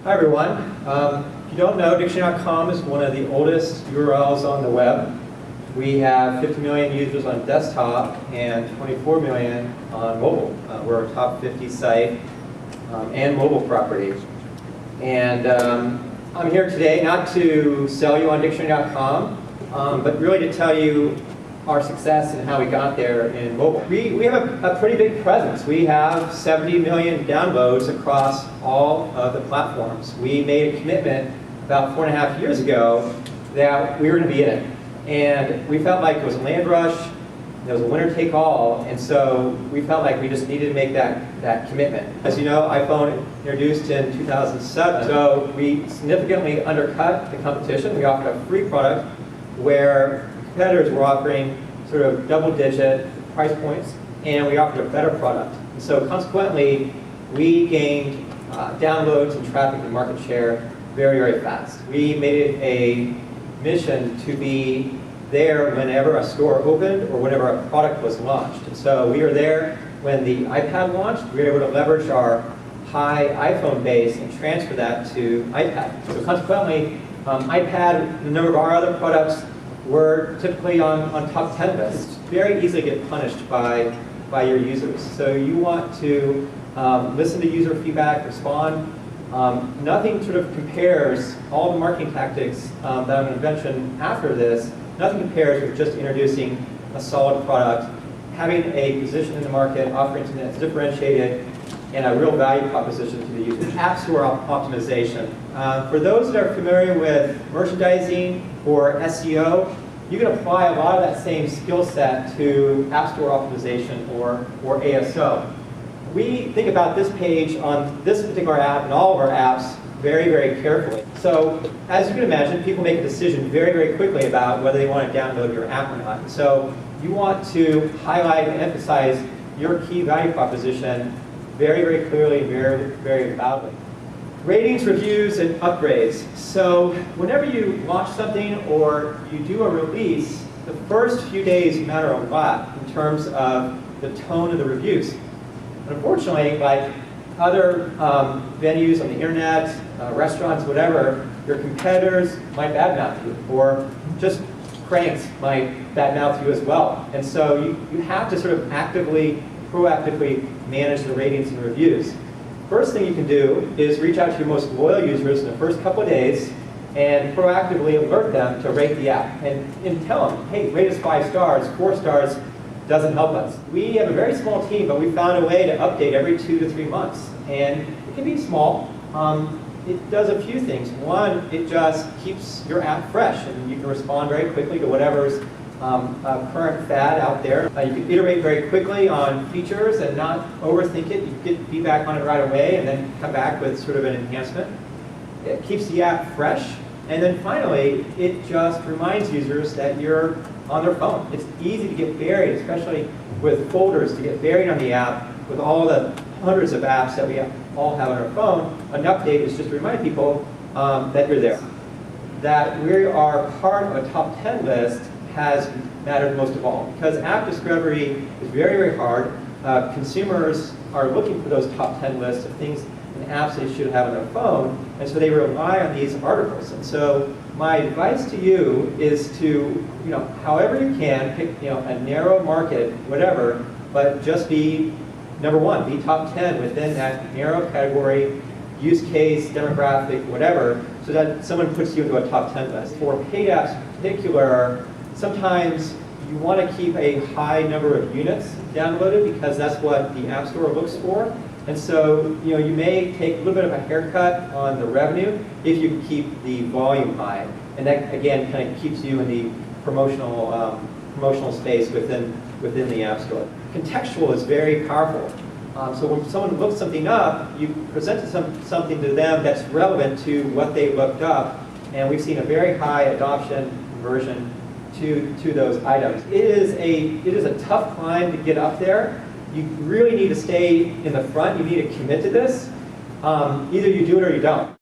Hi everyone. If you don't know, dictionary.com is one of the oldest URLs on the web. We have 50 million users on desktop and 24 million on mobile. We're a top 50 site and mobile property. And I'm here today not to sell you on dictionary.com, but really to tell you our success and how we got there in mobile. We have a pretty big presence. We have 70 million downloads across all of the platforms. We made a commitment about 4.5 years ago that we were going to be in it. And we felt like it was a land rush, it was a winner take all, and so we felt like we just needed to make that commitment. As you know, iPhone introduced in 2007, so we significantly undercut the competition. We offered a free product where competitors were offering sort of double-digit price points, and we offered a better product. And so consequently, we gained downloads and traffic and market share very, very fast. We made it a mission to be there whenever a store opened or whenever a product was launched. And so we were there when the iPad launched. We were able to leverage our high iPhone base and transfer that to iPad. So consequently, iPad and a number of our other products were typically on top 10 lists. Very easily get punished by your users. So you want to listen to user feedback, respond. Nothing sort of compares, all the marketing tactics that I'm going to mention after this, nothing compares with just introducing a solid product, having a position in the market, offering something that's differentiated, and a real value proposition to the user. App Store optimization. For those that are familiar with merchandising or SEO, you can apply a lot of that same skill set to App Store optimization or ASO. We think about this page on this particular app and all of our apps very, very carefully. So as you can imagine, people make a decision very, very quickly about whether they want to download your app or not. So you want to highlight and emphasize your key value proposition very, very clearly and very, very loudly. Ratings, reviews, and upgrades. So whenever you launch something or you do a release, the first few days matter a lot in terms of the tone of the reviews. Unfortunately, like other venues on the internet, restaurants, whatever, your competitors might badmouth you, or just cranks might badmouth you as well. And so you have to sort of proactively manage the ratings and reviews. First thing you can do is reach out to your most loyal users in the first couple of days and proactively alert them to rate the app. And tell them, hey, rate us 5 stars, 4 stars doesn't help us. We have a very small team, but we found a way to update every 2 to 3 months. And it can be small. It does a few things. One, it just keeps your app fresh, and you can respond very quickly to whatever's current fad out there. You can iterate very quickly on features and not overthink it. You get feedback on it right away and then come back with sort of an enhancement. It keeps the app fresh. And then finally, it just reminds users that you're on their phone. It's easy to get buried, especially with folders, to get buried on the app with all the hundreds of apps that we all have on our phone. An update is just to remind people that you're there. That we are part of a top 10 list has mattered most of all, because app discovery is very, very hard. Consumers are looking for those top 10 lists of things and apps they should have on their phone, and so they rely on these articles. And so my advice to you is to, however you can, pick a narrow market, whatever, but just be, number one, be top 10 within that narrow category, use case, demographic, whatever, so that someone puts you into a top 10 list. For paid apps in particular, sometimes you want to keep a high number of units downloaded because that's what the App Store looks for. And so, you may take a little bit of a haircut on the revenue if you keep the volume high. And that, again, kind of keeps you in the promotional space within the App Store. Contextual is very powerful. So when someone looks something up, you present something to them that's relevant to what they looked up. And we've seen a very high adoption conversion to those items. It is a tough climb to get up there. You really need to stay in the front. You need to commit to this. Either you do it or you don't.